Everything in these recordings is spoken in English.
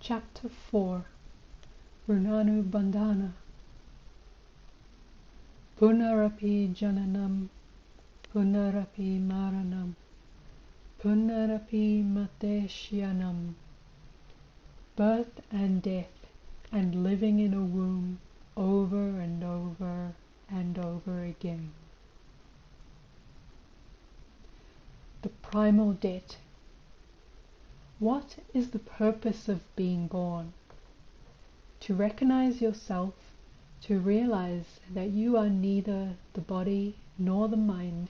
Chapter 4 Rnanubandhana. Punarapi jananam, punarapi maranam, punarapi mateshyanam. Birth and death, and living in a womb over and over and over again. The primal debt. What is the purpose of being born? To recognize yourself, to realize that you are neither the body nor the mind,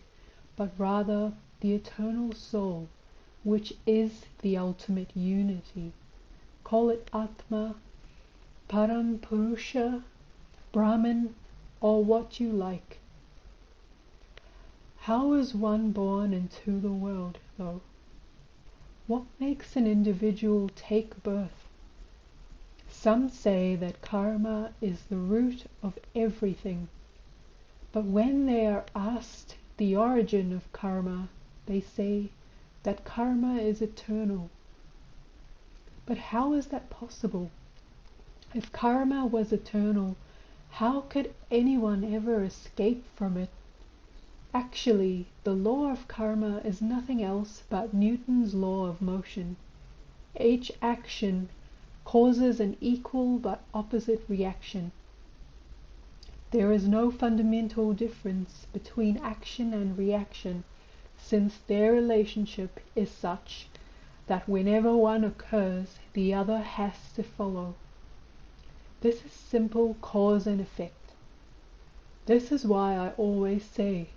but rather the eternal soul, which is the ultimate unity. Call it Atma, Param Purusha, Brahman, or what you like. How is one born into the world, though? What makes an individual take birth? Some say that karma is the root of everything, but when they are asked the origin of karma, they say that karma is eternal. But how is that possible? If karma was eternal, how could anyone ever escape from it? Actually, the law of karma is nothing else but Newton's law of motion. Each action causes an equal but opposite reaction. There is no fundamental difference between action and reaction, since their relationship is such that whenever one occurs, the other has to follow. This is simple cause and effect. This is why I always say,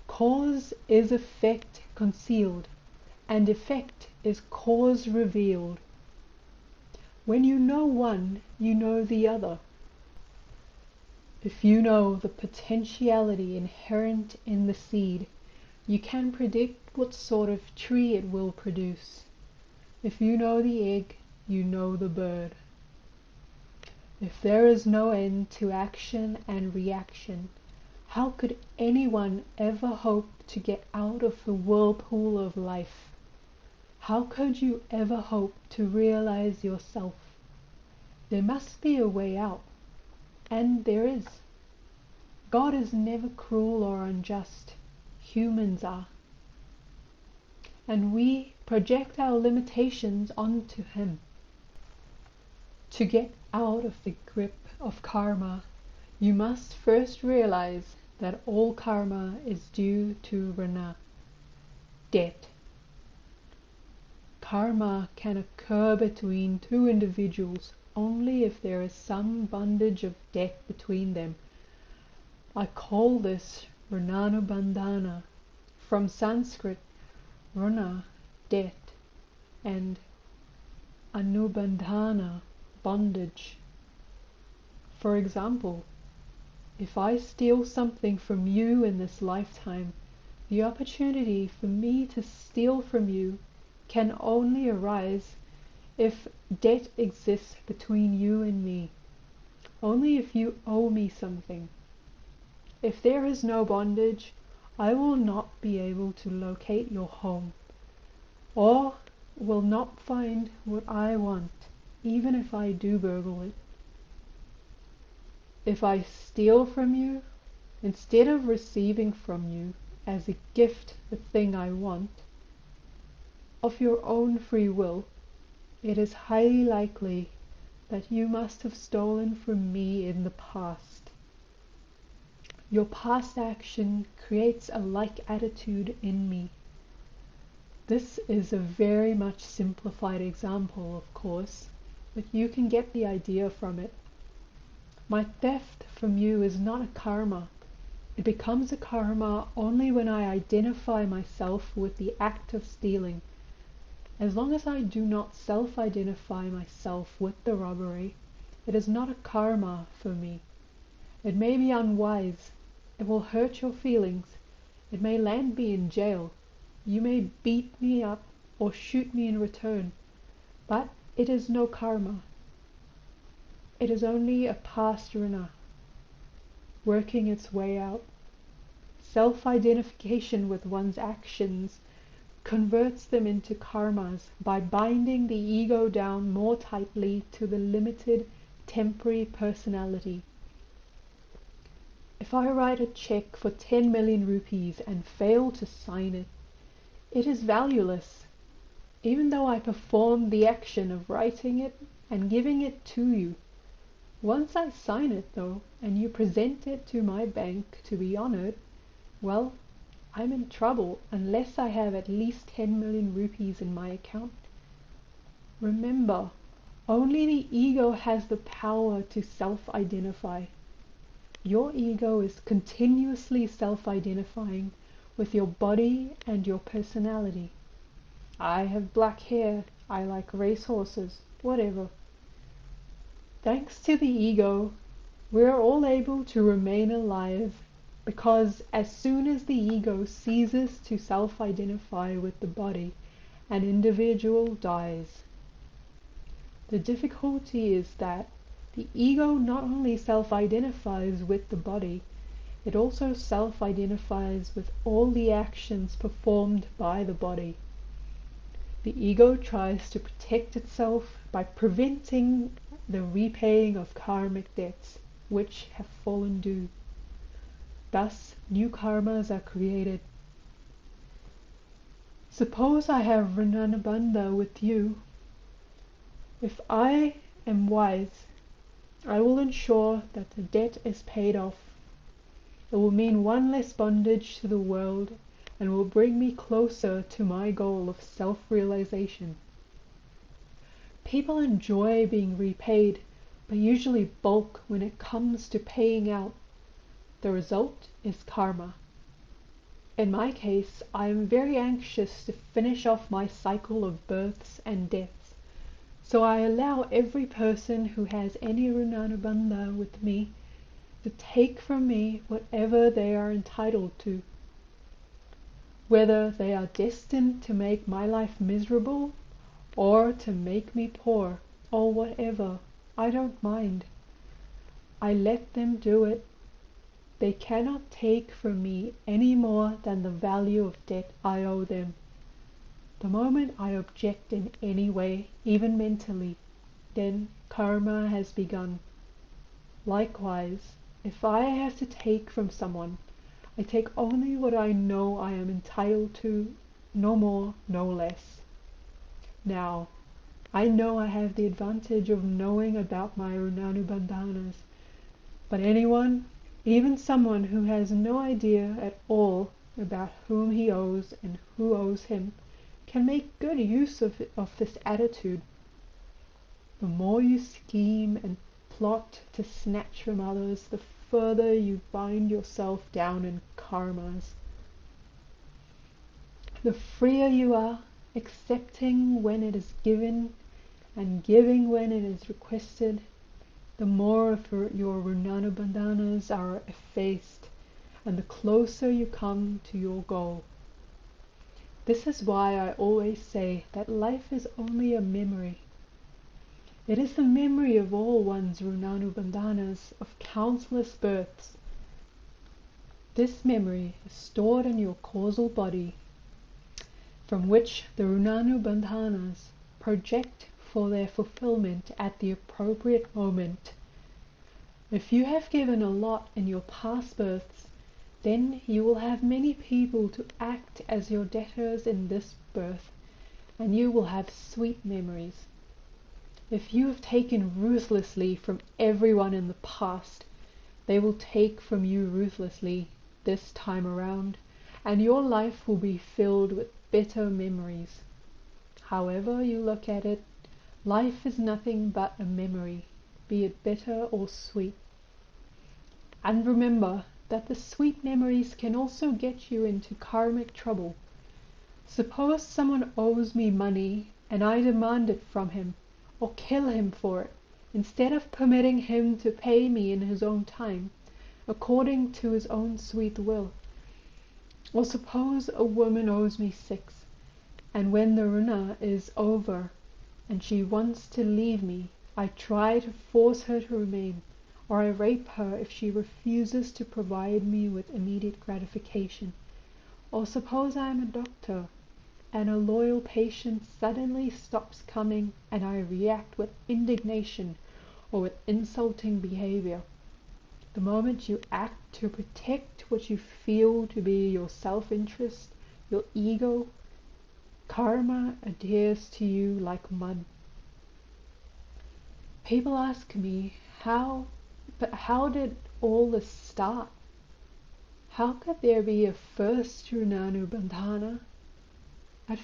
cause is effect concealed, and effect is cause revealed. When you know one, you know the other. If you know the potentiality inherent in the seed, you can predict what sort of tree it will produce. If you know the egg, you know the bird. If there is no end to action and reaction, how could anyone ever hope to get out of the whirlpool of life? How could you ever hope to realize yourself? There must be a way out, and there is. God is never cruel or unjust. Humans are. And we project our limitations onto Him. To get out of the grip of karma, you must first realize that all karma is due to Rana, debt. Karma can occur between two individuals only if there is some bondage of debt between them. I call this Rnanubandhana, from Sanskrit Rna, debt, and Anubandhana, bondage. For example, if I steal something from you in this lifetime, the opportunity for me to steal from you can only arise if debt exists between you and me, only if you owe me something. If there is no bondage, I will not be able to locate your home, or will not find what I want, even if I do burgle it. If I steal from you, instead of receiving from you as a gift the thing I want, of your own free will, it is highly likely that you must have stolen from me in the past. Your past action creates a like attitude in me. This is a very much simplified example, of course, but you can get the idea from it. My theft from you is not a karma. It becomes a karma only when I identify myself with the act of stealing. As long as I do not self-identify myself with the robbery, it is not a karma for me. It may be unwise. It will hurt your feelings. It may land me in jail. You may beat me up or shoot me in return. But it is no karma. It is only a past Rna, working its way out. Self-identification with one's actions converts them into karmas by binding the ego down more tightly to the limited, temporary personality. If I write a check for 10 million rupees and fail to sign it, it is valueless, even though I performed the action of writing it and giving it to you. Once I sign it, though, and you present it to my bank to be honored, well, I'm in trouble unless I have at least 10 million rupees in my account. Remember, only the ego has the power to self-identify. Your ego is continuously self-identifying with your body and your personality. I have black hair, I like racehorses, whatever. Thanks to the ego, we're all able to remain alive, because as soon as the ego ceases to self-identify with the body, an individual dies. The difficulty is that the ego not only self-identifies with the body, it also self-identifies with all the actions performed by the body. The ego tries to protect itself by preventing the repaying of karmic debts which have fallen due. Thus, new karmas are created. Suppose I have Rnanubandhana with you. If I am wise, I will ensure that the debt is paid off. It will mean one less bondage to the world and will bring me closer to my goal of self-realization. People enjoy being repaid, but usually balk when it comes to paying out. The result is karma. In my case, I am very anxious to finish off my cycle of births and deaths, so I allow every person who has any Rnanubandhana with me to take from me whatever they are entitled to. Whether they are destined to make my life miserable or to make me poor or whatever, I don't mind. I let them do it. They cannot take from me any more than the value of debt I owe them. The moment I object in any way, even mentally, then karma has begun. Likewise, if I have to take from someone, I take only what I know I am entitled to, no more, no less. Now, I know I have the advantage of knowing about my Rnanubandhanas, but anyone, even someone who has no idea at all about whom he owes and who owes him, can make good use of this attitude. The more you scheme and plot to snatch from others, the further you bind yourself down in karmas. The freer you are, accepting when it is given and giving when it is requested, the more of your Rnanubandhanas are effaced, and the closer you come to your goal. This is why I always say that life is only a memory. It is the memory of all one's Rnanubandhanas of countless births. This memory is stored in your causal body, from which the Rnanubandhanas project for their fulfillment at the appropriate moment. If you have given a lot in your past births, then you will have many people to act as your debtors in this birth, and you will have sweet memories. If you have taken ruthlessly from everyone in the past, they will take from you ruthlessly this time around, and your life will be filled with bitter memories. However you look at it, life is nothing but a memory, be it bitter or sweet. And remember that the sweet memories can also get you into karmic trouble. Suppose someone owes me money and I demand it from him, or kill him for it, instead of permitting him to pay me in his own time, according to his own sweet will. Or suppose a woman owes me 6, and when the Rna is over and she wants to leave me, I try to force her to remain, or I rape her if she refuses to provide me with immediate gratification. Or suppose I am a doctor, and a loyal patient suddenly stops coming and I react with indignation or with insulting behavior. The moment you act to protect what you feel to be your self-interest, your ego, karma adheres to you like mud. People ask me, how did all this start? How could there be a first Rnanubandhana? A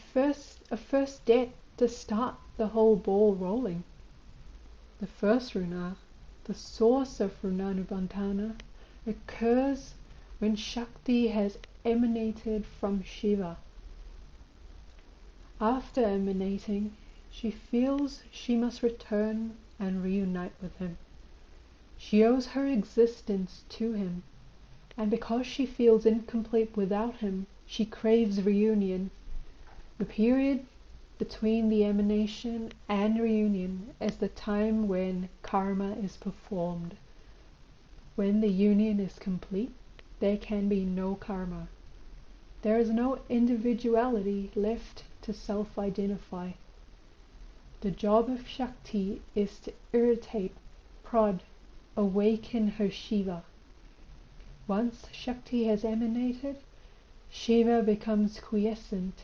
first death to start the whole ball rolling. The first Runa, the source of Rnanubandhana, occurs when Shakti has emanated from Shiva. After emanating, she feels she must return and reunite with him. She owes her existence to him, and because she feels incomplete without him, she craves reunion. The period between the emanation and reunion is the time when karma is performed. When the union is complete, there can be no karma. There is no individuality left to self-identify. The job of Shakti is to irritate, prod, awaken her Shiva. Once Shakti has emanated, Shiva becomes quiescent.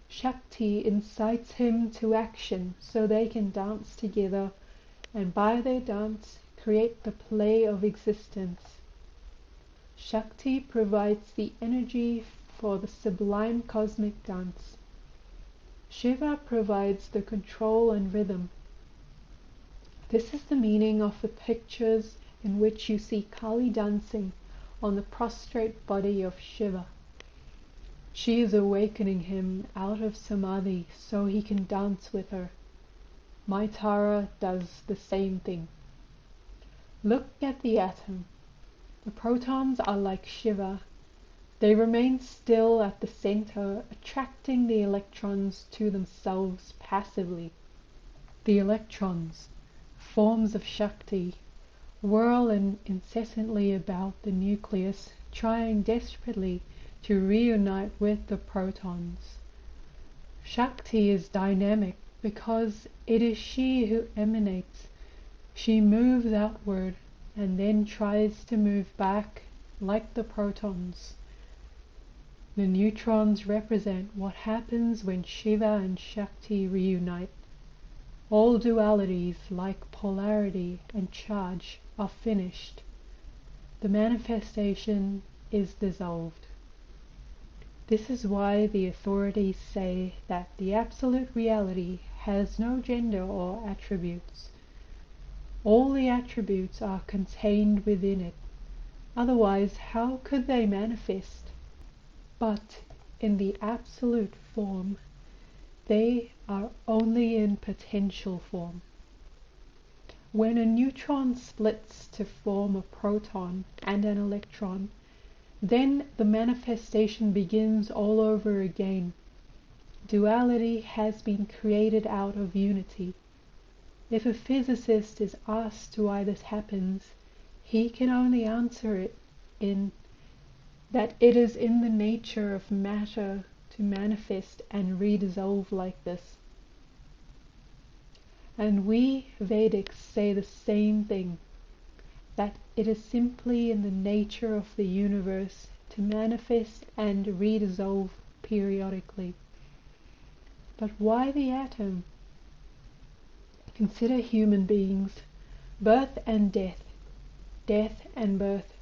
Shakti incites him to action so they can dance together, and by their dance create the play of existence. Shakti provides the energy for the sublime cosmic dance. Shiva provides the control and rhythm. This is the meaning of the pictures in which you see Kali dancing on the prostrate body of Shiva. She is awakening him out of samadhi so he can dance with her. Maitara does the same thing. Look at the atom. The protons are like Shiva. They remain still at the center, attracting the electrons to themselves passively. The electrons, forms of Shakti, whirl incessantly about the nucleus, trying desperately to reunite with the protons. Shakti is dynamic because it is she who emanates. She moves outward and then tries to move back like the protons. The neutrons represent what happens when Shiva and Shakti reunite. All dualities like polarity and charge are finished. The manifestation is dissolved. This is why the authorities say that the absolute reality has no gender or attributes. All the attributes are contained within it. Otherwise, how could they manifest? But in the absolute form, they are only in potential form. When a neutron splits to form a proton and an electron, then the manifestation begins all over again. Duality has been created out of unity. If a physicist is asked why this happens, he can only answer it in that it is in the nature of matter to manifest and redissolve like this. And we Vedics say the same thing, that it is simply in the nature of the universe to manifest and redissolve periodically. But why the atom? Consider human beings, birth and death, death and birth,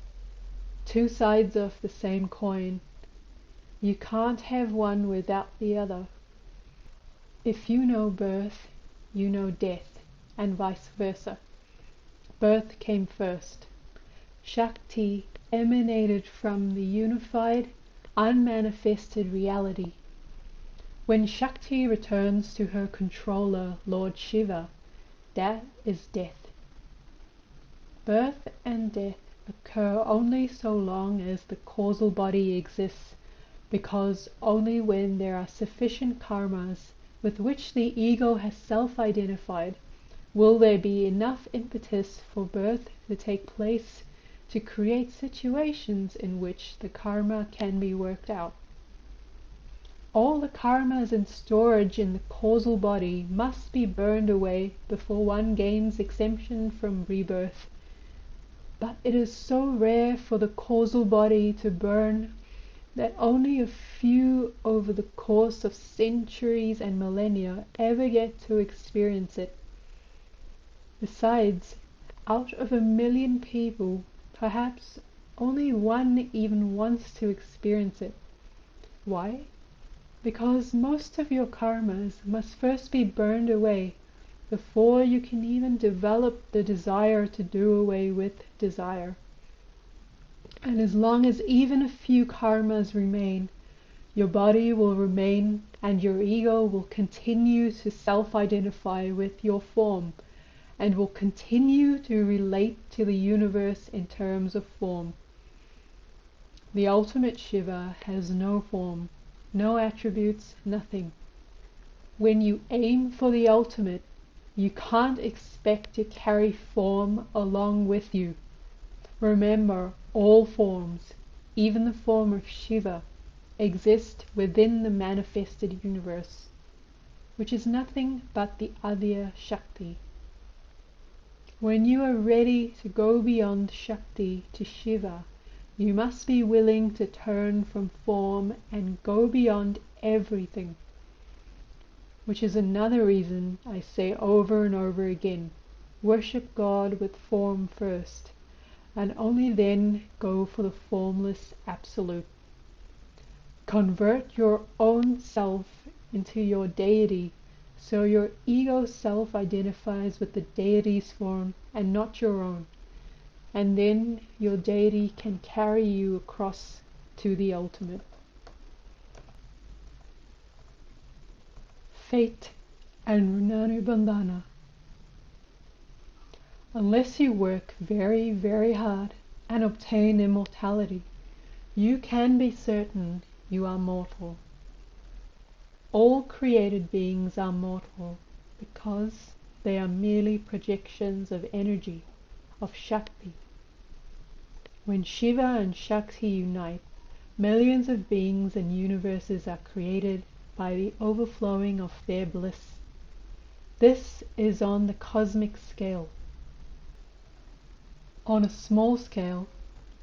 two sides of the same coin. You can't have one without the other. If you know birth, you know death, and vice versa. Birth came first. Shakti emanated from the unified, unmanifested reality. When Shakti returns to her controller, Lord Shiva, that is death. Birth and death occur only so long as the causal body exists, because only when there are sufficient karmas with which the ego has self-identified will there be enough impetus for birth to take place to create situations in which the karma can be worked out. All the karmas in storage in the causal body must be burned away before one gains exemption from rebirth. But it is so rare for the causal body to burn that only a few over the course of centuries and millennia ever get to experience it. Besides, out of 1,000,000 people, perhaps only one even wants to experience it. Why? Because most of your karmas must first be burned away before you can even develop the desire to do away with desire. And as long as even a few karmas remain, your body will remain and your ego will continue to self-identify with your form and will continue to relate to the universe in terms of form. The ultimate Shiva has no form, no attributes, nothing. When you aim for the ultimate, you can't expect to carry form along with you. Remember, all forms, even the form of Shiva, exist within the manifested universe, which is nothing but the Adya Shakti. When you are ready to go beyond Shakti to Shiva, you must be willing to turn from form and go beyond everything. Which is another reason I say over and over again, worship God with form first, and only then go for the formless absolute. Convert your own self into your deity, so your ego self identifies with the deity's form and not your own, and then your deity can carry you across to the ultimate. Fate and Rnanubandhana. Unless you work very, very hard and obtain immortality, you can be certain you are mortal. All created beings are mortal because they are merely projections of energy, of Shakti. When Shiva and Shakti unite, millions of beings and universes are created by the overflowing of their bliss. This is on the cosmic scale. On a small scale,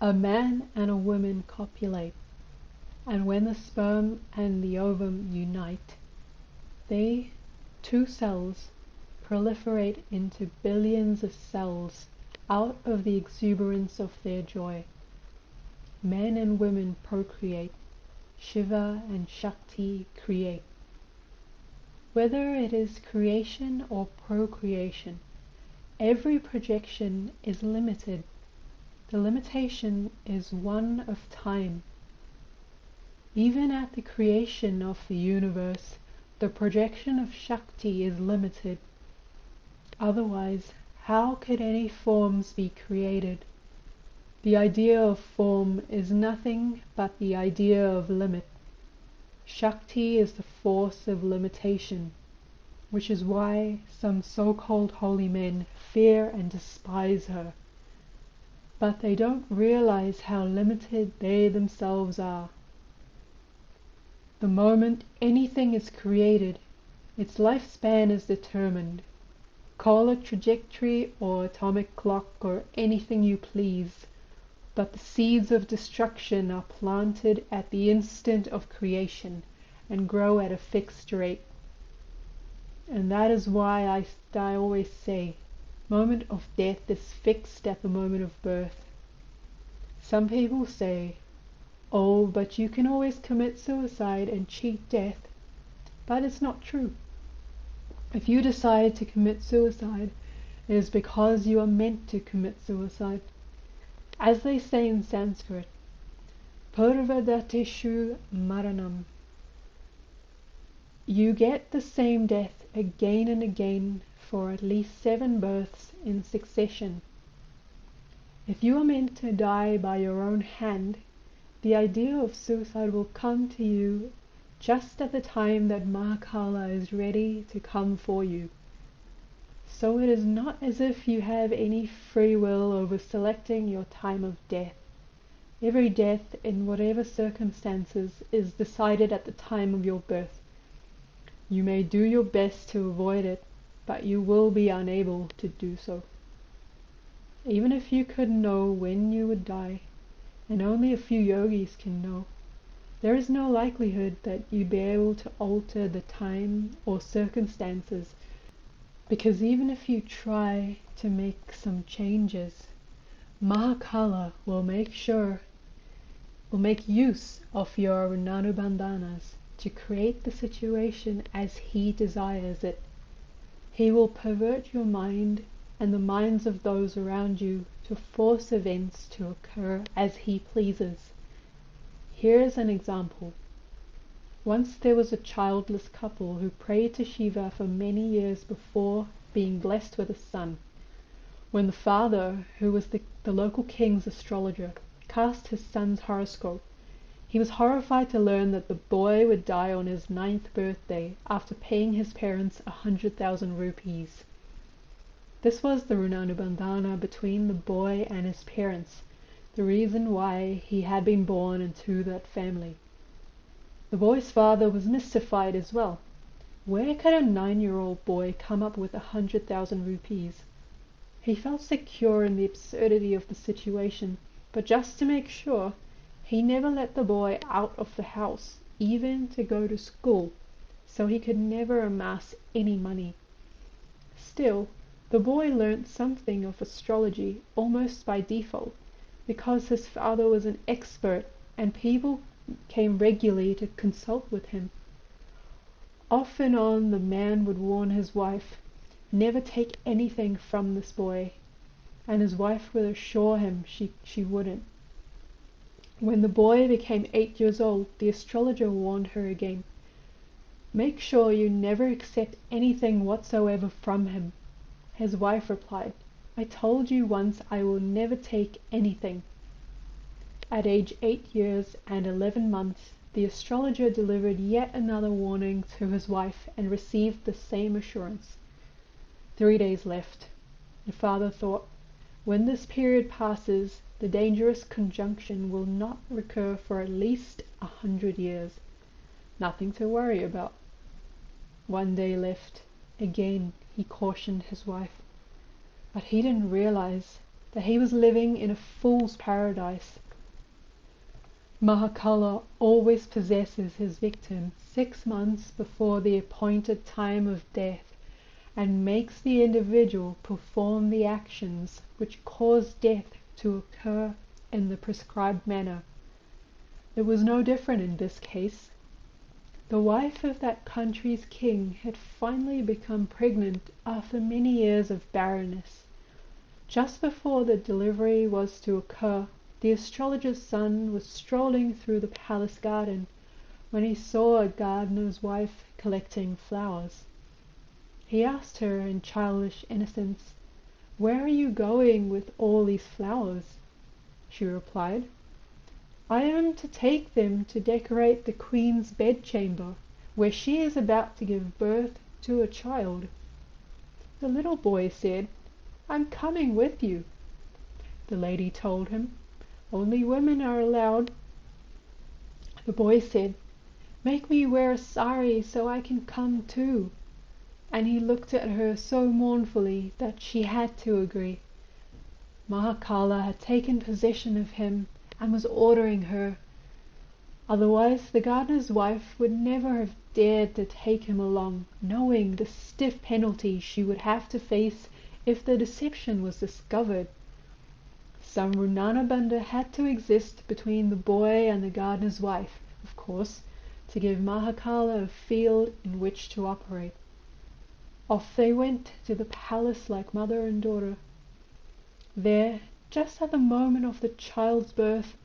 a man and a woman copulate, and when the sperm and the ovum unite, they, two cells, proliferate into billions of cells out of the exuberance of their joy. Men and women procreate, Shiva and Shakti create. Whether it is creation or procreation, every projection is limited. The limitation is one of time. Even at the creation of the universe, the projection of Shakti is limited. Otherwise, how could any forms be created? The idea of form is nothing but the idea of limit. Shakti is the force of limitation, which is why some so-called holy men fear and despise her. But they don't realize how limited they themselves are. The moment anything is created, its lifespan is determined. Call it trajectory or atomic clock or anything you please, but the seeds of destruction are planted at the instant of creation and grow at a fixed rate. And that is why I always say, moment of death is fixed at the moment of birth. Some people say, oh, but you can always commit suicide and cheat death. But it's not true. If you decide to commit suicide, it is because you are meant to commit suicide. As they say in Sanskrit, Purvadateshu Maranam. You get the same death again and again for at least 7 births in succession. If you are meant to die by your own hand, the idea of suicide will come to you just at the time that Mahakala is ready to come for you. So it is not as if you have any free will over selecting your time of death. Every death, in whatever circumstances, is decided at the time of your birth. You may do your best to avoid it, but you will be unable to do so. Even if you could know when you would die, and only a few yogis can know, there is no likelihood that you'd be able to alter the time or circumstances, because even if you try to make some changes, Mahakala will make use of your Rnanubandhanas to create the situation as he desires it. He will pervert your mind and the minds of those around you to force events to occur as he pleases. Here is an example. Once there was a childless couple who prayed to Shiva for many years before being blessed with a son. When the father, who was the local king's astrologer, cast his son's horoscope, he was horrified to learn that the boy would die on his 9th birthday after paying his parents 100,000 rupees. This was the Rnanubandhana between the boy and his parents, the reason why he had been born into that family. The boy's father was mystified as well. Where could a 9-year-old boy come up with 100,000 rupees? He felt secure in the absurdity of the situation, but just to make sure, he never let the boy out of the house, even to go to school, so he could never amass any money. Still, the boy learnt something of astrology almost by default, because his father was an expert and people came regularly to consult with him. Off and on the man would warn his wife, never take anything from this boy, and his wife would assure him she wouldn't. When the boy became 8 years old, the astrologer warned her again, make sure you never accept anything whatsoever from him. His wife replied, I told you once I will never take anything. At age 8 years and 11 months, the astrologer delivered yet another warning to his wife and received the same assurance. 3 days left. The father thought, when this period passes, the dangerous conjunction will not recur for at least 100 years. Nothing to worry about. 1 day left. Again he cautioned his wife. But he didn't realize that he was living in a fool's paradise. Mahakala always possesses his victim 6 months before the appointed time of death and makes the individual perform the actions which cause death to occur in the prescribed manner. It was no different in this case. The wife of that country's king had finally become pregnant after many years of barrenness. Just before the delivery was to occur, the astrologer's son was strolling through the palace garden when he saw a gardener's wife collecting flowers. He asked her in childish innocence, "Where are you going with all these flowers?" She replied, "I am to take them to decorate the queen's bedchamber, where she is about to give birth to a child." The little boy said, "I'm coming with you." The lady told him, "Only women are allowed." The boy said, "Make me wear a sari so I can come too." And he looked at her so mournfully that she had to agree. Mahakala had taken possession of him and was ordering her. Otherwise the gardener's wife would never have dared to take him along, knowing the stiff penalty she would have to face if the deception was discovered. Some Rnanubandhana had to exist between the boy and the gardener's wife, of course, to give Mahakala a field in which to operate. Off they went to the palace like mother and daughter. There, just at the moment of the child's birth,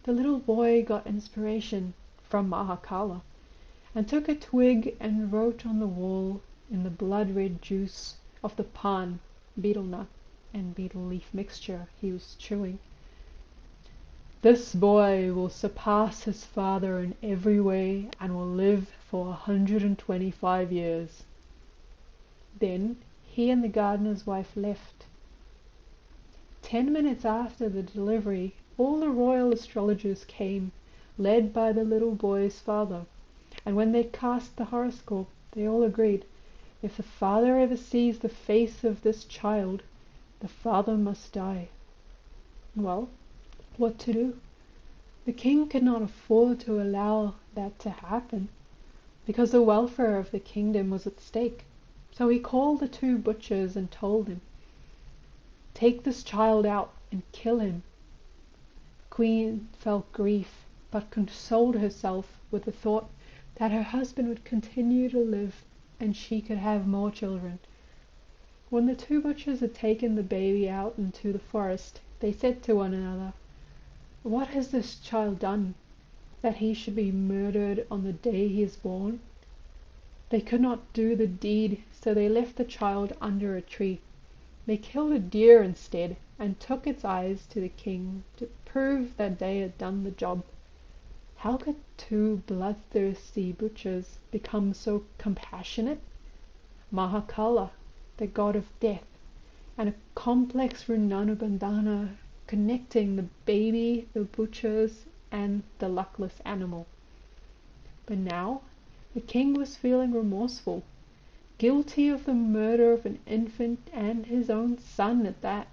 the little boy got inspiration from Mahakala, and took a twig and wrote on the wall in the blood-red juice of the pan, betel nut, and betel leaf mixture he was chewing, "This boy will surpass his father in every way and will live for 125 years. Then he and the gardener's wife left. 10 minutes after the delivery, all the royal astrologers came, led by the little boy's father, and when they cast the horoscope, they all agreed, if the father ever sees the face of this child, the father must die. Well, what to do? The king could not afford to allow that to happen, because the welfare of the kingdom was at stake. So he called the two butchers and told them, "Take this child out and kill him." The queen felt grief, but consoled herself with the thought that her husband would continue to live and she could have more children. When the two butchers had taken the baby out into the forest, they said to one another, "What has this child done, that he should be murdered on the day he is born?" They could not do the deed, so they left the child under a tree. They killed a deer instead, and took its eyes to the king to prove that they had done the job. How could two bloodthirsty butchers become so compassionate? Mahakala, the god of death, and a complex Rnanubandhana connecting the baby, the butchers, and the luckless animal. But now the king was feeling remorseful, guilty of the murder of an infant and his own son at that,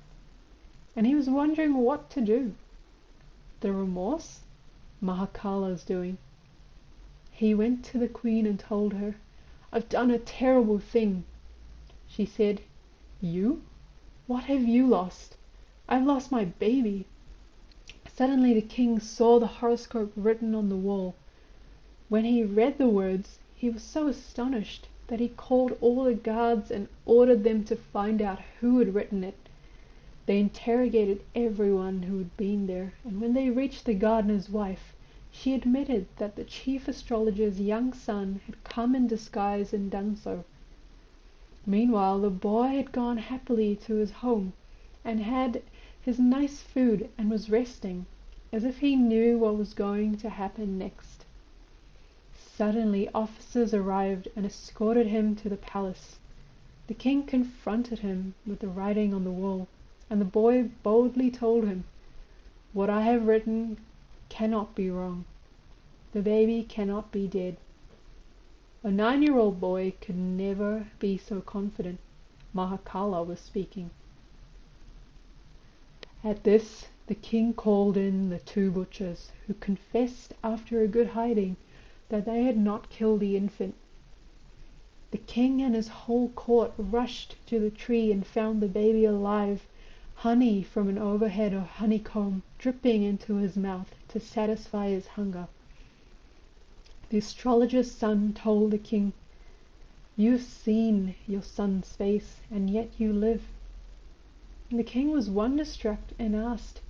and he was wondering what to do. The remorse? Mahakala's doing. He went to the queen and told her, "I've done a terrible thing." She said, "You? What have you lost?" "I've lost my baby." Suddenly the king saw the horoscope written on the wall. When he read the words, he was so astonished that he called all the guards and ordered them to find out who had written it. They interrogated everyone who had been there, and when they reached the gardener's wife, she admitted that the chief astrologer's young son had come in disguise and done so. Meanwhile, the boy had gone happily to his home and had his nice food and was resting, as if he knew what was going to happen next. Suddenly officers arrived and escorted him to the palace. The king confronted him with the writing on the wall, and the boy boldly told him, "What I have written cannot be wrong. The baby cannot be dead." A 9-year-old boy could never be so confident. Mahakala was speaking. At this, the king called in the two butchers, who confessed after a good hiding that they had not killed the infant. The king and his whole court rushed to the tree and found the baby alive, honey from an overhead of honeycomb dripping into his mouth to satisfy his hunger. The astrologer's son told the king, "You've seen your son's face, and yet you live." And the king was wonderstruck and asked,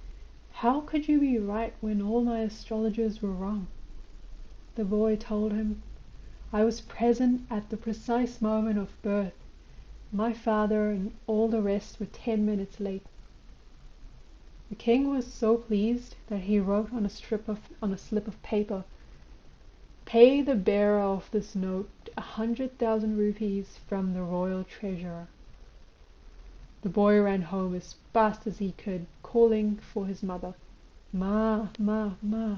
"How could you be right when all my astrologers were wrong?" The boy told him, "I was present at the precise moment of birth. My father and all the rest were 10 minutes late." The king was so pleased that he wrote on a slip of paper, "Pay the bearer of this note 100,000 rupees from the royal treasurer." The boy ran home as fast as he could, calling for his mother, "Ma, ma, ma."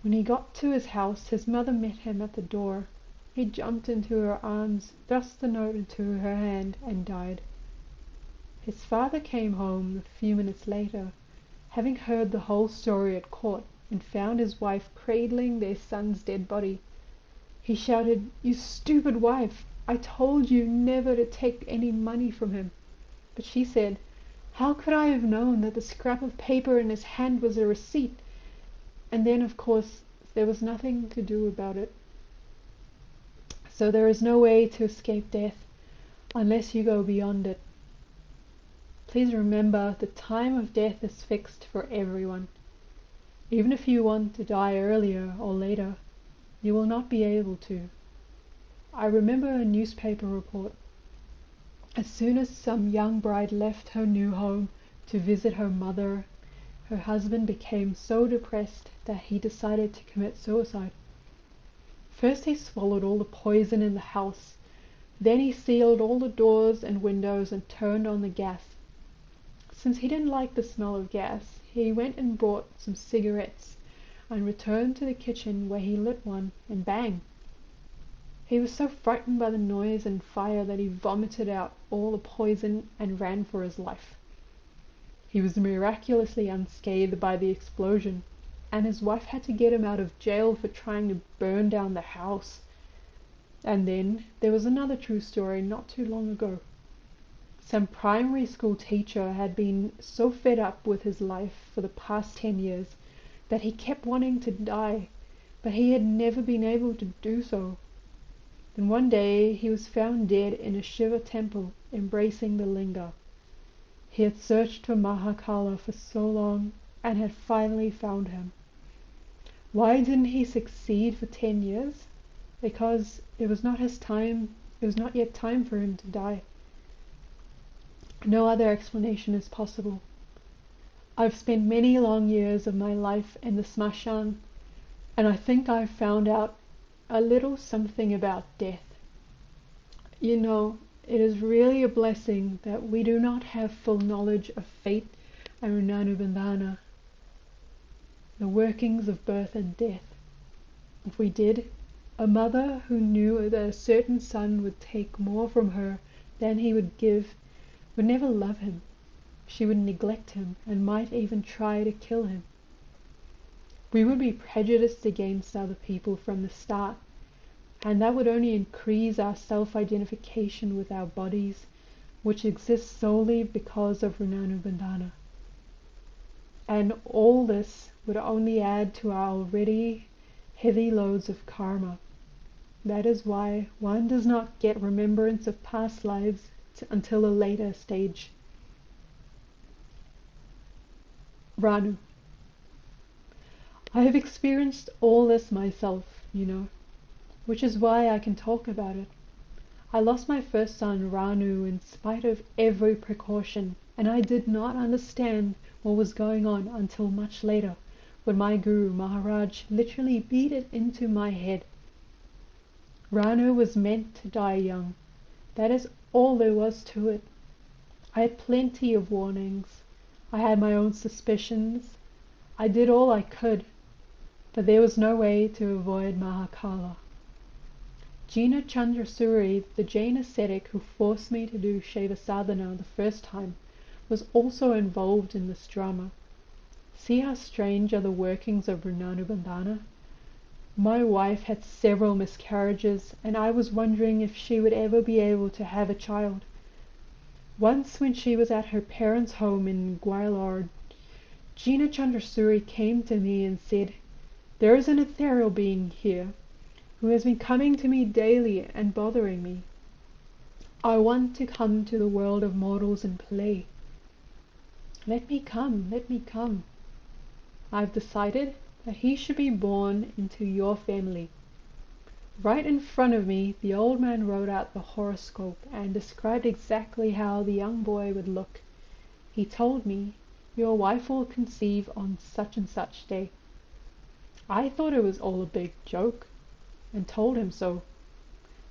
When he got to his house, his mother met him at the door. He jumped into her arms, thrust the note into her hand, and died. His father came home a few minutes later, having heard the whole story at court, and found his wife cradling their son's dead body. He shouted, "You stupid wife! I told you never to take any money from him." But she said, "How could I have known that the scrap of paper in his hand was a receipt?" And then, of course, there was nothing to do about it. So there is no way to escape death unless you go beyond it. Please remember, the time of death is fixed for everyone. Even if you want to die earlier or later, you will not be able to. I remember a newspaper report. As soon as some young bride left her new home to visit her mother, her husband became so depressed that he decided to commit suicide. First he swallowed all the poison in the house, then he sealed all the doors and windows and turned on the gas. Since he didn't like the smell of gas, he went and bought some cigarettes and returned to the kitchen, where he lit one, and bang! He was so frightened by the noise and fire that he vomited out all the poison and ran for his life. He was miraculously unscathed by the explosion, and his wife had to get him out of jail for trying to burn down the house. And then there was another true story not too long ago. Some primary school teacher had been so fed up with his life for the past 10 years that he kept wanting to die, but he had never been able to do so. Then one day he was found dead in a Shiva temple, embracing the linga. He had searched for Mahakala for so long and had finally found him. Why didn't he succeed for 10 years? Because it was not his time. It was not yet time for him to die. No other explanation is possible. I've spent many long years of my life in the smashan, and I think I've found out a little something about death. You know, it is really a blessing that we do not have full knowledge of fate and Rnanubandhana, the workings of birth and death. If we did, a mother who knew that a certain son would take more from her than he would give would never love him. She would neglect him and might even try to kill him. We would be prejudiced against other people from the start, and that would only increase our self-identification with our bodies, which exists solely because of Rnanubandhana. And all this would only add to our already heavy loads of karma. That is why one does not get remembrance of past lives until a later stage. Ranu. I have experienced all this myself, which is why I can talk about it. I lost my first son, Ranu, in spite of every precaution, and I did not understand what was going on until much later, when my guru, Maharaj, literally beat it into my head. Ranu was meant to die young. That is all there was to it. I had plenty of warnings. I had my own suspicions. I did all I could, but there was no way to avoid Mahakala. Jina Chandrasuri, the Jain ascetic who forced me to do Shiva sadhana the first time, was also involved in this drama. See how strange are the workings of Rnanubandhana? My wife had several miscarriages, and I was wondering if she would ever be able to have a child. Once when she was at her parents' home in Gwalior, Jina Chandrasuri came to me and said, "There is an ethereal being here who has been coming to me daily and bothering me. I want to come to the world of mortals and play. Let me come, let me come. I've decided that he should be born into your family." Right in front of me, the old man wrote out the horoscope and described exactly how the young boy would look. He told me, "Your wife will conceive on such and such day." I thought it was all a big joke, and told him so.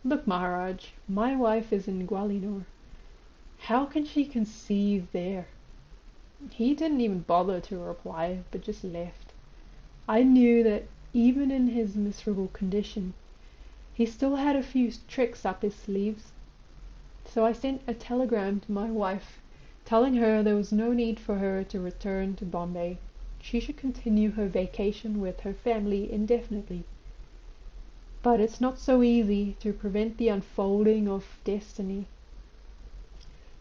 "Look, Maharaj, my wife is in Gwalior. How can she conceive there?" He didn't even bother to reply, but just left. I knew that even in his miserable condition, he still had a few tricks up his sleeves. So I sent a telegram to my wife, telling her there was no need for her to return to Bombay. She should continue her vacation with her family indefinitely. But it's not so easy to prevent the unfolding of destiny.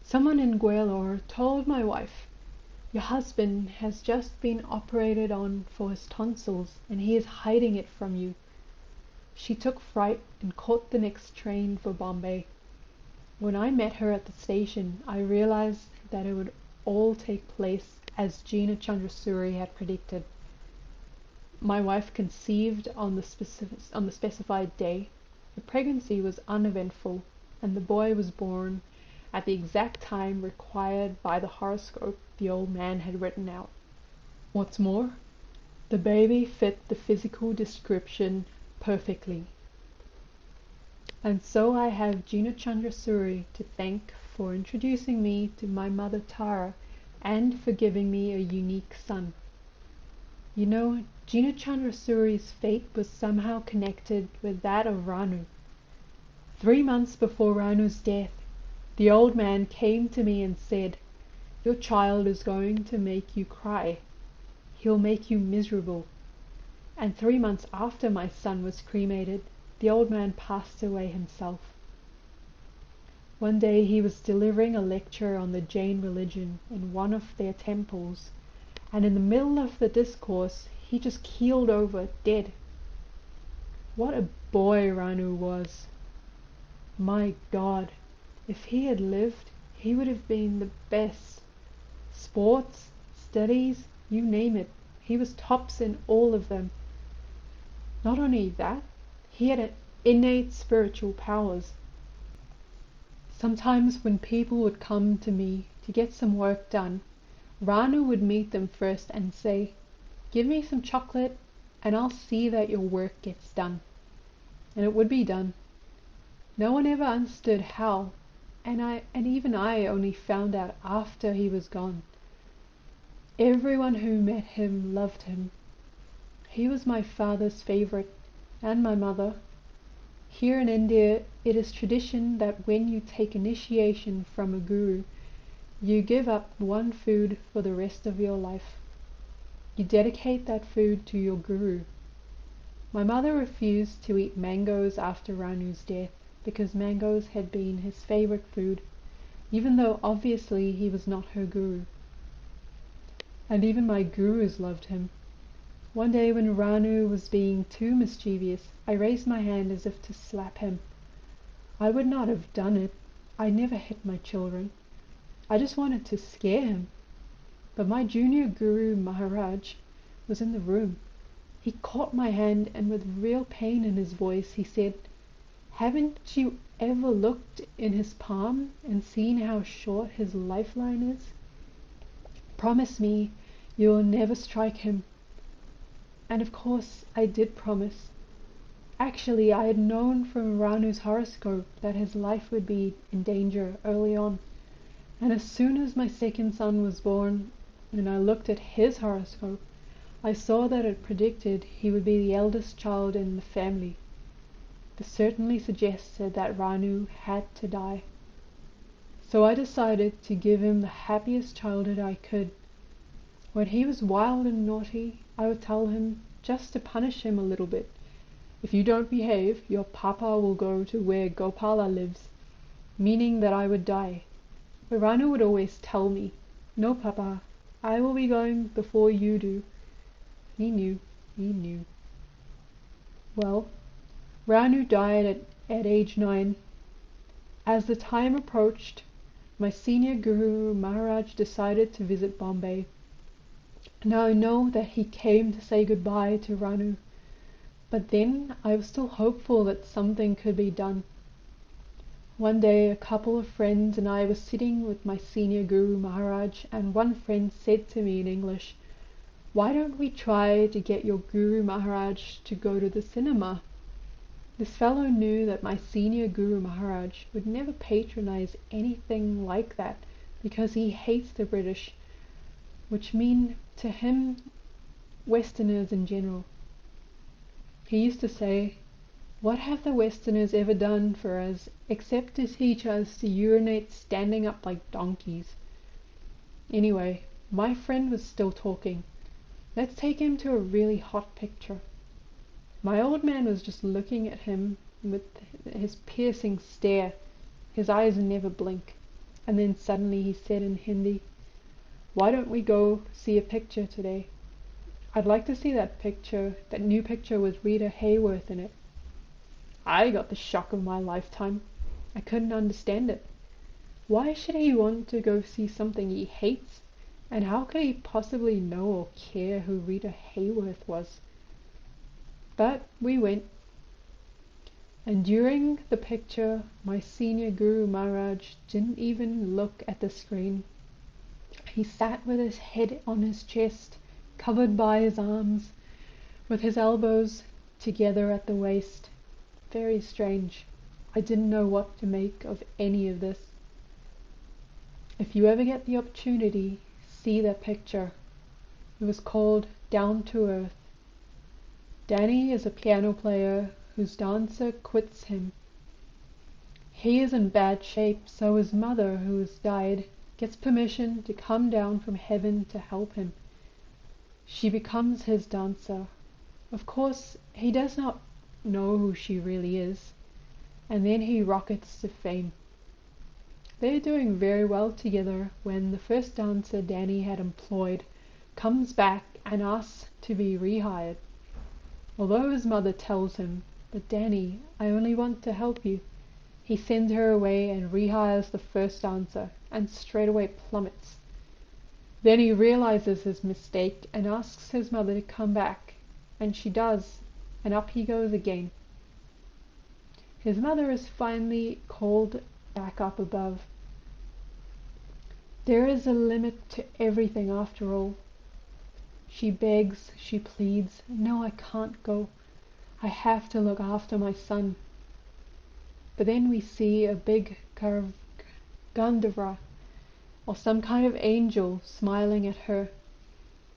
Someone in Gwalior told my wife, "Your husband has just been operated on for his tonsils, and he is hiding it from you." She took fright and caught the next train for Bombay. When I met her at the station, I realized that it would all take place as Jina Chandrasuri had predicted. My wife conceived on the specified day. The pregnancy was uneventful, and the boy was born at the exact time required by the horoscope the old man had written out. What's more, the baby fit the physical description perfectly. And so I have Jina Chandrasuri to thank for introducing me to my mother Tara and for giving me a unique son. You know, Gina Chandrasuri's fate was somehow connected with that of Ranu. 3 months before Ranu's death, the old man came to me and said, "Your child is going to make you cry. He'll make you miserable." And 3 months after my son was cremated, the old man passed away himself. One day he was delivering a lecture on the Jain religion in one of their temples, and in the middle of the discourse he just keeled over dead. What a boy Ranu was. My God, if he had lived, he would have been the best. Sports, studies, you name it, he was tops in all of them. Not only that, he had innate spiritual powers. Sometimes when people would come to me to get some work done, Ranu would meet them first and say, "Give me some chocolate and I'll see that your work gets done." And it would be done. No one ever understood how, and even I only found out after he was gone. Everyone who met him loved him. He was my father's favorite, and my mother. Here in India, it is tradition that when you take initiation from a guru, you give up one food for the rest of your life. You dedicate that food to your guru. My mother refused to eat mangoes after Ranu's death because mangoes had been his favorite food, even though obviously he was not her guru. And even my gurus loved him. One day when Ranu was being too mischievous, I raised my hand as if to slap him. I would not have done it. I never hit my children. I just wanted to scare him. But my junior guru Maharaj was in the room. He caught my hand and with real pain in his voice he said, "Haven't you ever looked in his palm and seen how short his lifeline is? Promise me you will never strike him." And of course I did promise. Actually, I had known from Ranu's horoscope that his life would be in danger early on. And as soon as my second son was born and I looked at his horoscope, I saw that it predicted he would be the eldest child in the family. This certainly suggested that Ranu had to die. So I decided to give him the happiest childhood I could. When he was wild and naughty, I would tell him, just to punish him a little bit, "If you don't behave, your papa will go to where Gopala lives," meaning that I would die. But Ranu would always tell me, "No, papa, I will be going before you do." He knew. Well, Ranu died at age 9. As the time approached, my senior guru Maharaj decided to visit Bombay. Now I know that he came to say goodbye to Ranu, but then I was still hopeful that something could be done. One day a couple of friends and I were sitting with my senior guru Maharaj, and one friend said to me in English, "Why don't we try to get your guru Maharaj to go to the cinema?" This fellow knew that my senior guru Maharaj would never patronize anything like that because he hates the British, which mean to him Westerners in general. He used to say, "What have the Westerners ever done for us except to teach us to urinate standing up like donkeys?" Anyway, my friend was still talking. "Let's take him to a really hot picture." My old man was just looking at him with his piercing stare. His eyes never blink. And then suddenly he said in Hindi, "Why don't we go see a picture today? I'd like to see that new picture with Rita Hayworth in it." I got the shock of my lifetime. I couldn't understand it. Why should he want to go see something he hates? And how could he possibly know or care who Rita Hayworth was? But we went. And during the picture, my senior guru Maharaj didn't even look at the screen. He sat with his head on his chest, covered by his arms, with his elbows together at the waist. Very strange. I didn't know what to make of any of this. If you ever get the opportunity, see that picture. It was called Down to Earth. Danny is a piano player whose dancer quits him. He is in bad shape, so his mother, who has died, gets permission to come down from heaven to help him. She becomes his dancer. Of course, he does not know who she really is, and then he rockets to fame. They are doing very well together when the first dancer Danny had employed comes back and asks to be rehired. Although his mother tells him, "But Danny, I only want to help you," he sends her away and rehires the first dancer, and straightaway plummets. Then he realizes his mistake and asks his mother to come back, and she does, and up he goes again. His mother is finally called back up above. There is a limit to everything after all. She begs, she pleads, "No, I can't go. I have to look after my son." But then we see a big Gandhara, or some kind of angel, smiling at her,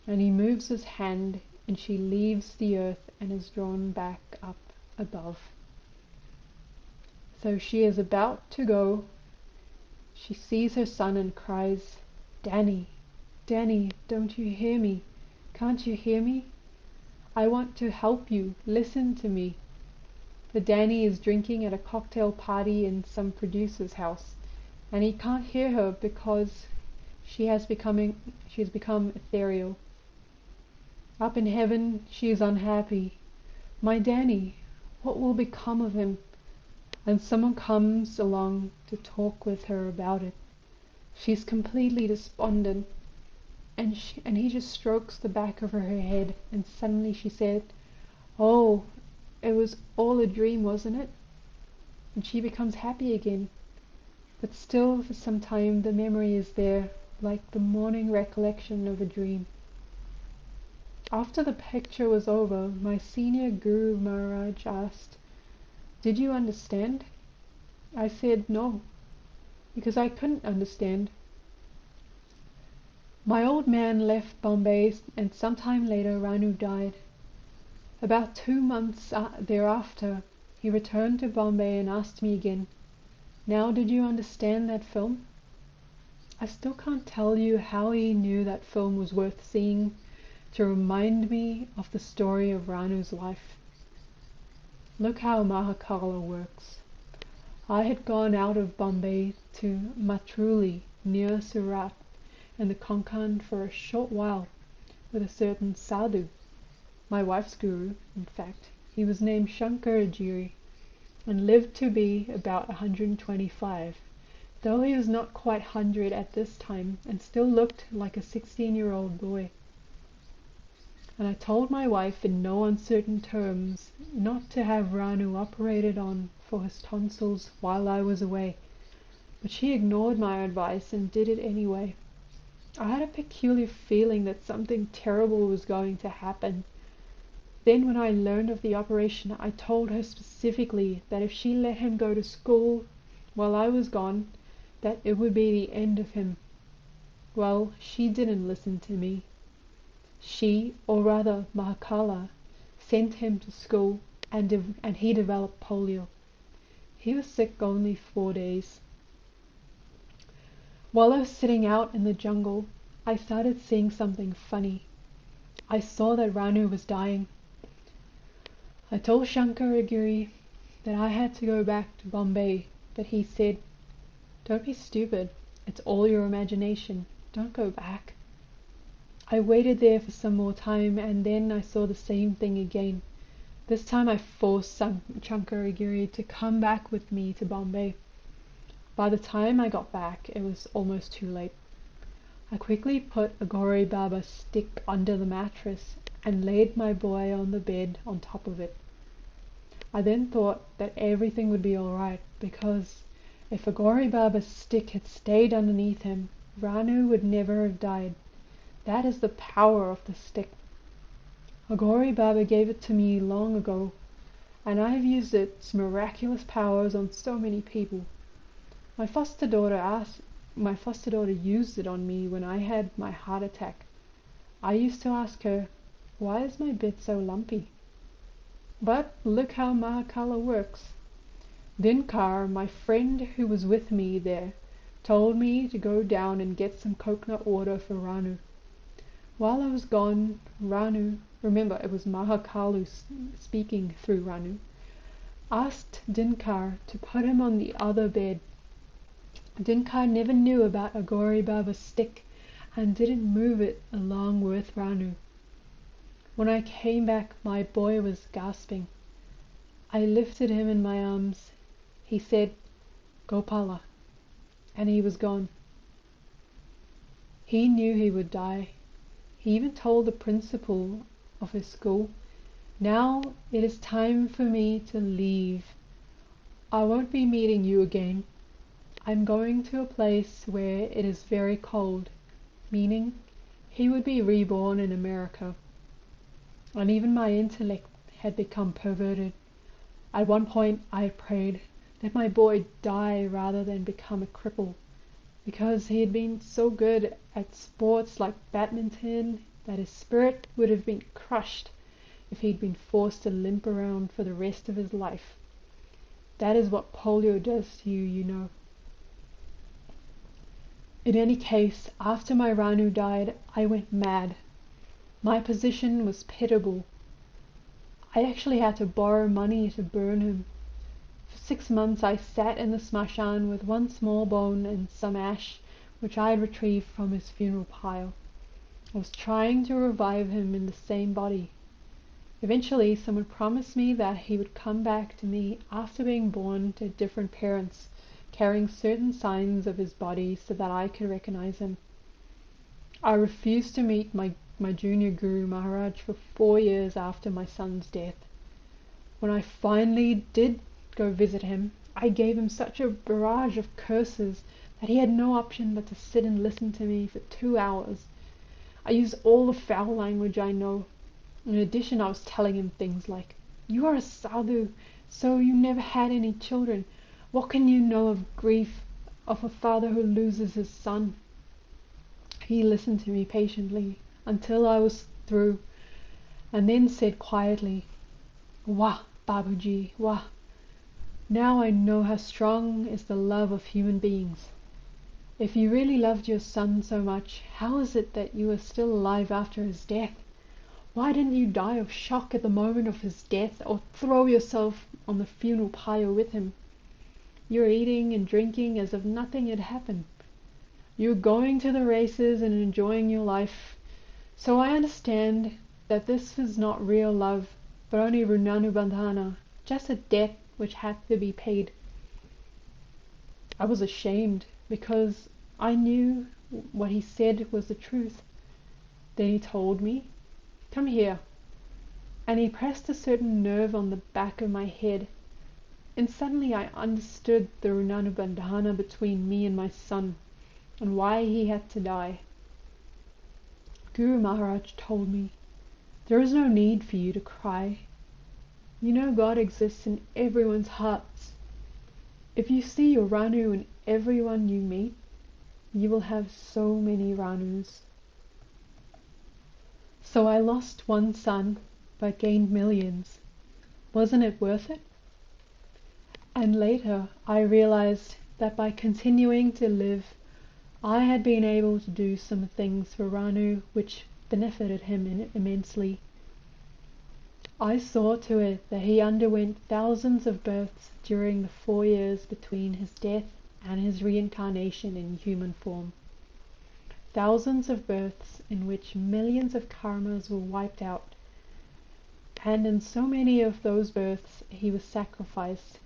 and he moves his hand, and she leaves the earth and is drawn back up above. So she is about to go. She sees her son and cries, "Danny, Danny, don't you hear me? Can't you hear me? I want to help you. Listen to me." But Danny is drinking at a cocktail party in some producer's house, and he can't hear her because she has become ethereal. Up in heaven she is unhappy. "My Danny, what will become of him?" And someone comes along to talk with her about it. She's completely despondent, and he just strokes the back of her head, and suddenly she said, "Oh, it was all a dream, wasn't it?" And she becomes happy again. But still for some time the memory is there, like the morning recollection of a dream. After the picture was over, my senior Guru Maharaj asked, "Did you understand?" I said no, because I couldn't understand. My old man left Bombay, and sometime later Ranu died. About 2 months thereafter, he returned to Bombay and asked me again, "Now did you understand that film?" I still can't tell you how he knew that film was worth seeing to remind me of the story of Ranu's life. Look how Mahakala works. I had gone out of Bombay to Matruli, near Surat, in the Konkan for a short while, with a certain sadhu, my wife's guru, in fact. He was named Aghori, and lived to be about 125, though he was not quite 100 at this time, and still looked like a 16-year-old boy. And I told my wife in no uncertain terms not to have Ranu operated on for his tonsils while I was away, but she ignored my advice and did it anyway. I had a peculiar feeling that something terrible was going to happen. Then when I learned of the operation, I told her specifically that if she let him go to school while I was gone, that it would be the end of him. Well, she didn't listen to me. She, or rather Mahakala, sent him to school, and he developed polio. He was sick only 4 days. While I was sitting out in the jungle, I started seeing something funny. I saw that Ranu was dying. I told Aghori that I had to go back to Bombay, but he said, "Don't be stupid. It's all your imagination. Don't go back." I waited there for some more time, and then I saw the same thing again. This time I forced Aghori to come back with me to Bombay. By the time I got back, it was almost too late. I quickly put Aghori Baba's stick under the mattress and laid my boy on the bed on top of it. I then thought that everything would be alright, because if Aghori Baba's stick had stayed underneath him, Ranu would never have died. That is the power of the stick. Aghori Baba gave it to me long ago, and I have used its miraculous powers on so many people. My foster daughter my foster daughter used it on me when I had my heart attack. I used to ask her, why is my bit so lumpy? But look how Mahakala works. Dinkar, my friend who was with me there, told me to go down and get some coconut water for Ranu. While I was gone, Ranu, remember it was Mahakalu speaking through Ranu, asked Dinkar to put him on the other bed. Dinkar never knew about Aghori Baba's stick and didn't move it along with Ranu. When I came back, my boy was gasping. I lifted him in my arms. He said, Gopala, and he was gone. He knew he would die. He even told the principal of his school, now it is time for me to leave. I won't be meeting you again. I'm going to a place where it is very cold, meaning he would be reborn in America. And even my intellect had become perverted. At one point I prayed that my boy die rather than become a cripple, because he had been so good at sports like badminton that his spirit would have been crushed if he'd been forced to limp around for the rest of his life. That is what polio does to you, you know. In any case, after my Ranu died, I went mad. My position was pitiable. I actually had to borrow money to burn him. For 6 months I sat in the smashan with one small bone and some ash which I had retrieved from his funeral pile. I was trying to revive him in the same body. Eventually someone promised me that he would come back to me after being born to different parents, carrying certain signs of his body so that I could recognize him. I refused to meet my junior Guru Maharaj for 4 years after my son's death. When I finally did go visit him, I gave him such a barrage of curses that he had no option but to sit and listen to me for 2 hours. I used all the foul language I know. In addition, I was telling him things like, you are a sadhu, so you never had any children. What can you know of grief of a father who loses his son? He listened to me patiently until I was through, and then said quietly, Wah, Babuji, wah. Now I know how strong is the love of human beings. If you really loved your son so much, how is it that you are still alive after his death? Why didn't you die of shock at the moment of his death, or throw yourself on the funeral pyre with him? You are eating and drinking as if nothing had happened. You are going to the races and enjoying your life. So I understand that this is not real love, but only Rnanubandhana, just a debt which had to be paid. I was ashamed because I knew what he said was the truth. Then he told me, come here, and he pressed a certain nerve on the back of my head, and suddenly I understood the Rnanubandhana between me and my son, and why he had to die. Guru Maharaj told me, there is no need for you to cry. You know God exists in everyone's hearts. If you see your Ranu in everyone you meet, you will have so many Ranus. So I lost one son, but gained millions. Wasn't it worth it? And later I realized that by continuing to live, I had been able to do some things for Ranu which benefited him immensely. I saw to it that he underwent thousands of births during the 4 years between his death and his reincarnation in human form. Thousands of births in which millions of karmas were wiped out, and in so many of those births he was sacrificed.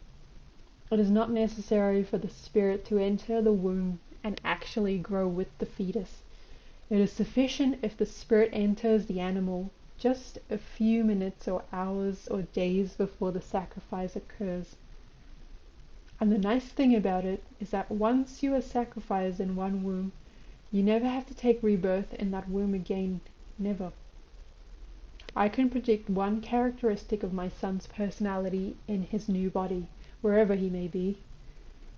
It is not necessary for the spirit to enter the womb and actually grow with the fetus. It is sufficient if the spirit enters the animal just a few minutes or hours or days before the sacrifice occurs. And the nice thing about it is that once you are sacrificed in one womb, you never have to take rebirth in that womb again, never. I can predict one characteristic of my son's personality in his new body, wherever he may be.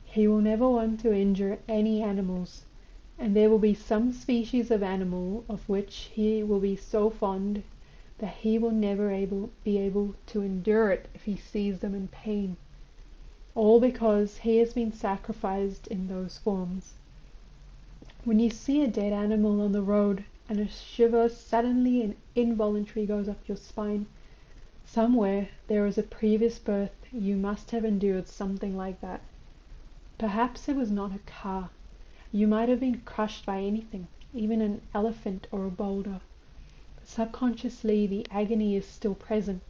He will never want to injure any animals, and there will be some species of animal of which he will be so fond that he will never be able to endure it if he sees them in pain, all because he has been sacrificed in those forms. When you see a dead animal on the road and a shiver suddenly and involuntarily goes up your spine, somewhere there is a previous birth you must have endured something like that. Perhaps it was not a car. You might have been crushed by anything, even an elephant or a boulder. But subconsciously the agony is still present.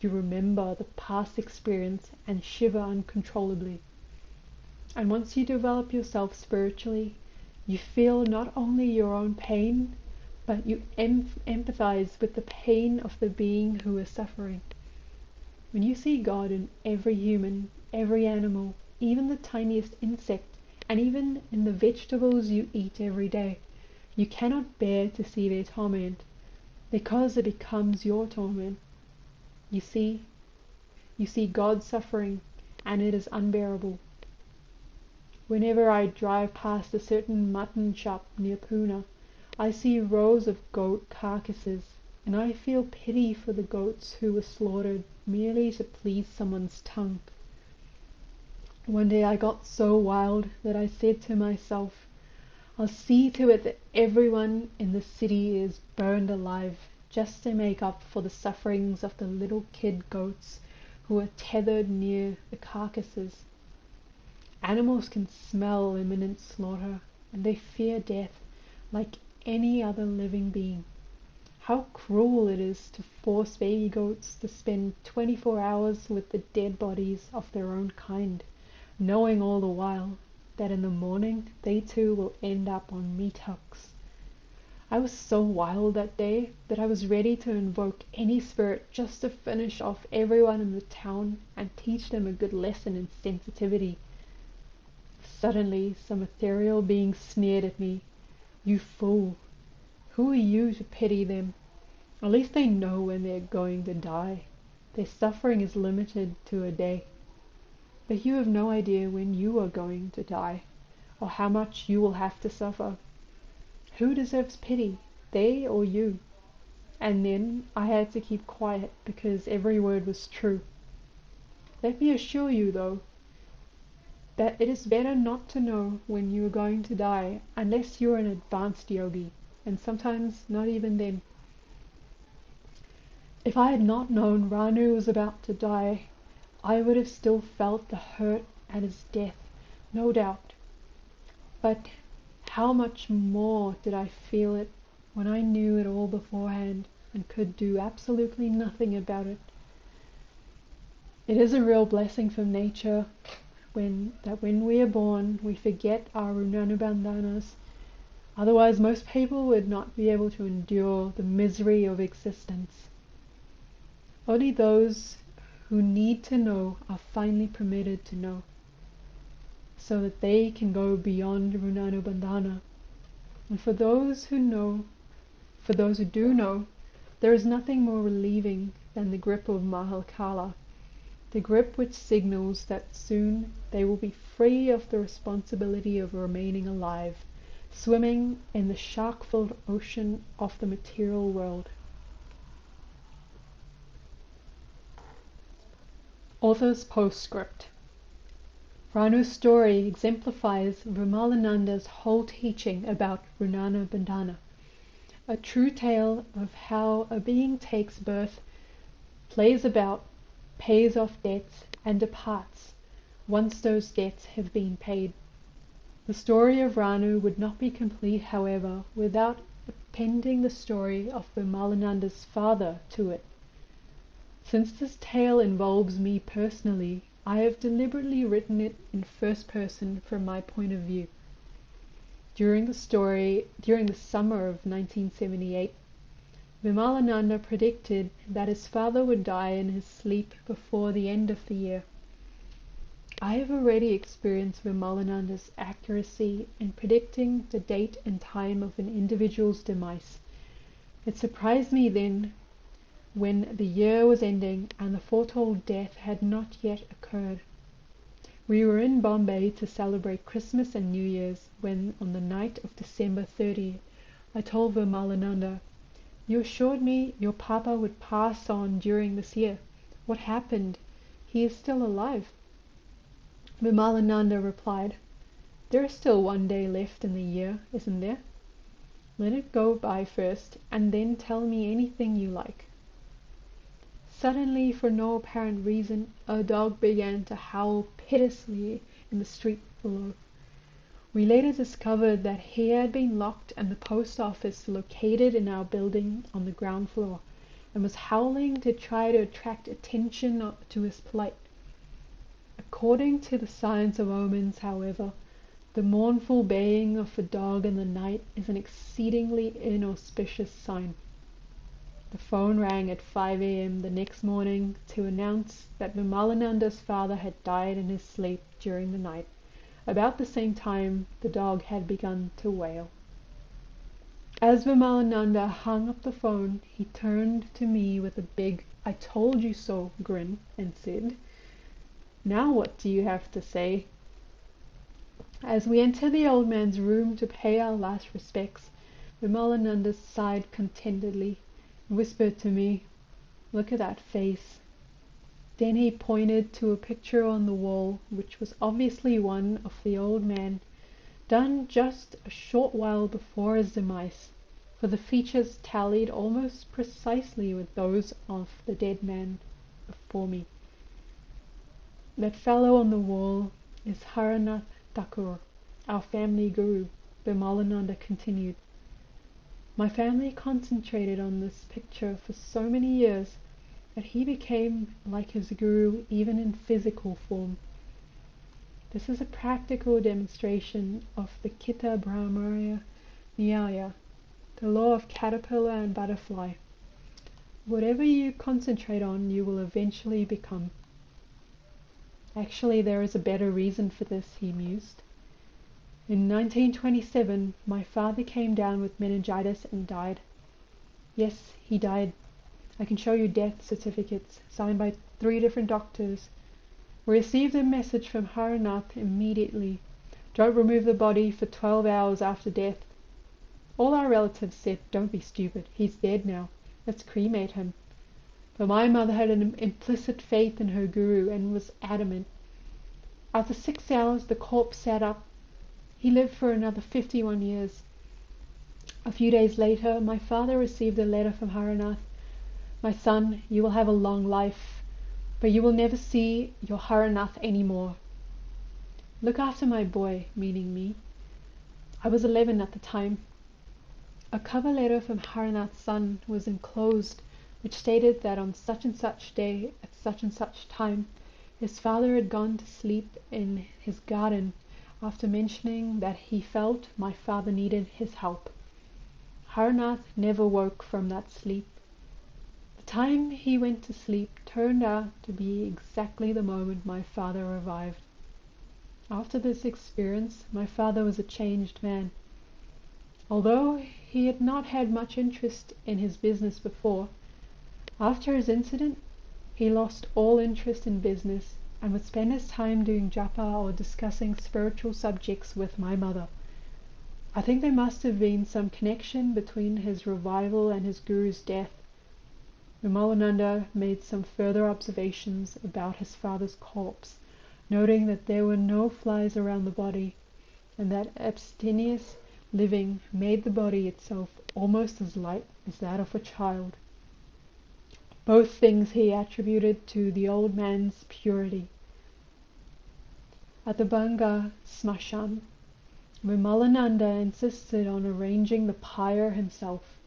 You remember the past experience and shiver uncontrollably. And once you develop yourself spiritually, you feel not only your own pain, but you empathize with the pain of the being who is suffering. When you see God in every human, every animal, even the tiniest insect, and even in the vegetables you eat every day, you cannot bear to see their torment, because it becomes your torment. You see God suffering, and it is unbearable. Whenever I drive past a certain mutton shop near Pune, I see rows of goat carcasses, and I feel pity for the goats who were slaughtered merely to please someone's tongue. One day I got so wild that I said to myself, I'll see to it that everyone in the city is burned alive, just to make up for the sufferings of the little kid goats who are tethered near the carcasses. Animals can smell imminent slaughter, and they fear death like any other living being. How cruel it is to force baby goats to spend 24 hours with the dead bodies of their own kind, knowing all the while that in the morning they too will end up on meat hooks. I was so wild that day that I was ready to invoke any spirit just to finish off everyone in the town and teach them a good lesson in sensitivity. Suddenly some ethereal being sneered at me. You fool! Who are you to pity them? At least they know when they're going to die. Their suffering is limited to a day. But you have no idea when you are going to die, or how much you will have to suffer. Who deserves pity, they or you? And then I had to keep quiet because every word was true. Let me assure you, though, that it is better not to know when you are going to die unless you are an advanced yogi, and sometimes not even then. If I had not known Ranu was about to die, I would have still felt the hurt at his death, no doubt. But how much more did I feel it when I knew it all beforehand and could do absolutely nothing about it. It is a real blessing from nature when we are born we forget our Rnanubandhanas. Otherwise most people would not be able to endure the misery of existence. Only those who need to know are finally permitted to know, so that they can go beyond Rnanubandhana. And for those who do know, there is nothing more relieving than the grip of Mahalkala, the grip which signals that soon they will be free of the responsibility of remaining alive, swimming in the shark-filled ocean of the material world. Author's postscript. Ranu's story exemplifies Vimalananda's whole teaching about Rnanubandhana, a true tale of how a being takes birth, plays about, pays off debts, and departs once those debts have been paid. The story of Ranu would not be complete, however, without appending the story of Vimalananda's father to it. Since this tale involves me personally, I have deliberately written it in first person from my point of view. During the summer of 1978, Vimalananda predicted that his father would die in his sleep before the end of the year. I have already experienced Vimalananda's accuracy in predicting the date and time of an individual's demise. It surprised me then when the year was ending and the foretold death had not yet occurred. We were in Bombay to celebrate Christmas and New Year's when, on the night of December 30th, I told Vimalananda, "You assured me your papa would pass on during this year. What happened? He is still alive." Vimalananda replied, "There is still one day left in the year, isn't there? Let it go by first, and then tell me anything you like." Suddenly, for no apparent reason, a dog began to howl piteously in the street below. We later discovered that he had been locked in the post office located in our building on the ground floor, and was howling to try to attract attention to his plight. According to the science of omens, however, the mournful baying of a dog in the night is an exceedingly inauspicious sign. The phone rang at 5 a.m. the next morning to announce that Vimalananda's father had died in his sleep during the night. About the same time, the dog had begun to wail. As Vimalananda hung up the phone, he turned to me with a big "I told you so" grin and said, "Now what do you have to say?" As we entered the old man's room to pay our last respects, Vimalananda sighed contentedly and whispered to me, "Look at that face." Then he pointed to a picture on the wall, which was obviously one of the old man, done just a short while before his demise, for the features tallied almost precisely with those of the dead man before me. "That fellow on the wall is Haranath Thakur, our family guru," Vimalananda continued. "My family concentrated on this picture for so many years that he became like his guru even in physical form. This is a practical demonstration of the Kita Brahmaya Nyaya, the law of caterpillar and butterfly. Whatever you concentrate on, you will eventually become." "Actually, there is a better reason for this," he mused. "In 1927, my father came down with meningitis and died. Yes, he died. I can show you death certificates, signed by 3 different doctors. We received a message from Haranath immediately. Don't remove the body for 12 hours after death. All our relatives said, don't be stupid, he's dead now, let's cremate him. But my mother had an implicit faith in her guru and was adamant. After 6 hours, the corpse sat up. He lived for another 51 years. A few days later, my father received a letter from Haranath. My son, you will have a long life, but you will never see your Haranath anymore. Look after my boy, meaning me. I was 11 at the time. A cover letter from Haranath's son was enclosed, which stated that on such and such day, at such and such time, his father had gone to sleep in his garden after mentioning that he felt my father needed his help. Haranath never woke from that sleep. The time he went to sleep turned out to be exactly the moment my father revived. After this experience, my father was a changed man. Although he had not had much interest in his business before, after his incident, he lost all interest in business and would spend his time doing japa or discussing spiritual subjects with my mother. I think there must have been some connection between his revival and his guru's death. Vimalananda made some further observations about his father's corpse, noting that there were no flies around the body, and that abstemious living made the body itself almost as light as that of a child. Both things he attributed to the old man's purity. At the Banga Smashan, Vimalananda insisted on arranging the pyre himself.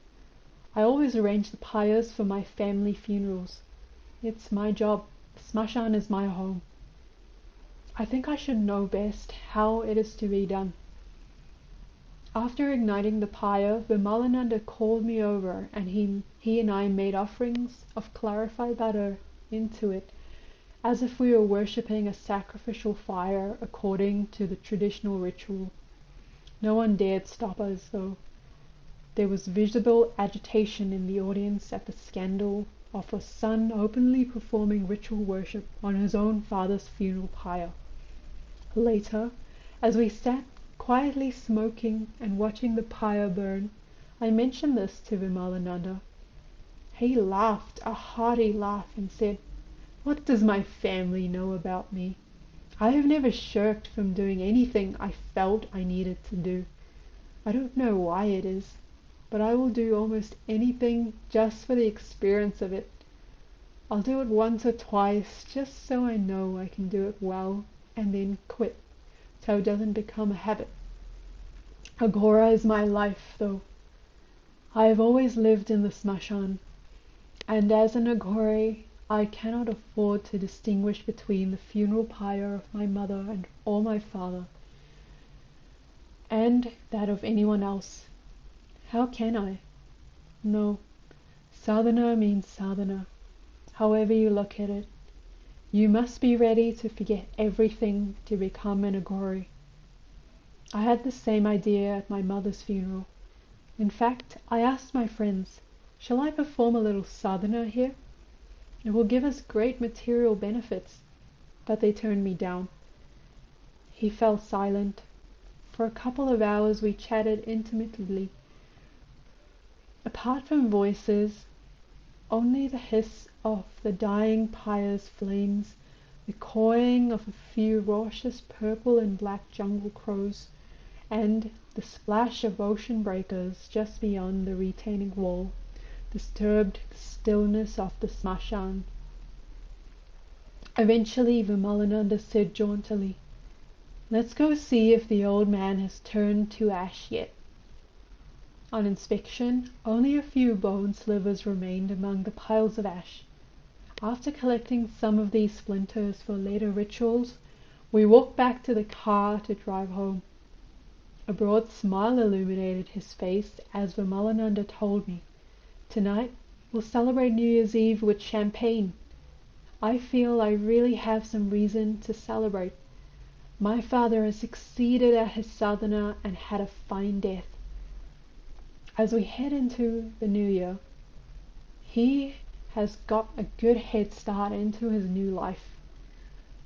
I always arrange the pyres for my family funerals. It's my job. Smashan is my home. I think I should know best how it is to be done. After igniting the pyre, Vimalananda called me over, and he and I made offerings of clarified butter into it, as if we were worshipping a sacrificial fire according to the traditional ritual. No one dared stop us, though. There was visible agitation in the audience at the scandal of a son openly performing ritual worship on his own father's funeral pyre. Later, as we sat quietly smoking and watching the pyre burn, I mentioned this to Vimalananda. He laughed a hearty laugh and said, "What does my family know about me? I have never shirked from doing anything I felt I needed to do. I don't know why it is, but I will do almost anything just for the experience of it. I'll do it once or twice just so I know I can do it well, and then quit, so it doesn't become a habit. Aghora is my life, though. I have always lived in the smashan, and as an Aghori, I cannot afford to distinguish between the funeral pyre of my mother or my father, and that of anyone else. How can I? No. Sadhana means sadhana, however you look at it. You must be ready to forget everything to become an Aghori. I had the same idea at my mother's funeral. In fact, I asked my friends, shall I perform a little sadhana here? It will give us great material benefits. But they turned me down. He fell silent. For a couple of hours we chatted intermittently. Apart from voices, only the hiss of the dying pyre's flames, the cawing of a few raucous purple and black jungle crows, and the splash of ocean breakers just beyond the retaining wall, disturbed the stillness of the smashan. Eventually Vimalananda said jauntily, "Let's go see if the old man has turned to ash yet." On inspection, only a few bone slivers remained among the piles of ash. After collecting some of these splinters for later rituals, we walked back to the car to drive home. A broad smile illuminated his face as Vimalananda told me, "Tonight we'll celebrate New Year's Eve with champagne. I feel I really have some reason to celebrate. My father has succeeded at his sadhana and had a fine death." As we head into the new year, he has got a good head start into his new life.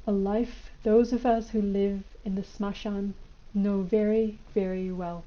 A life those of us who live in the smashan know very, very well.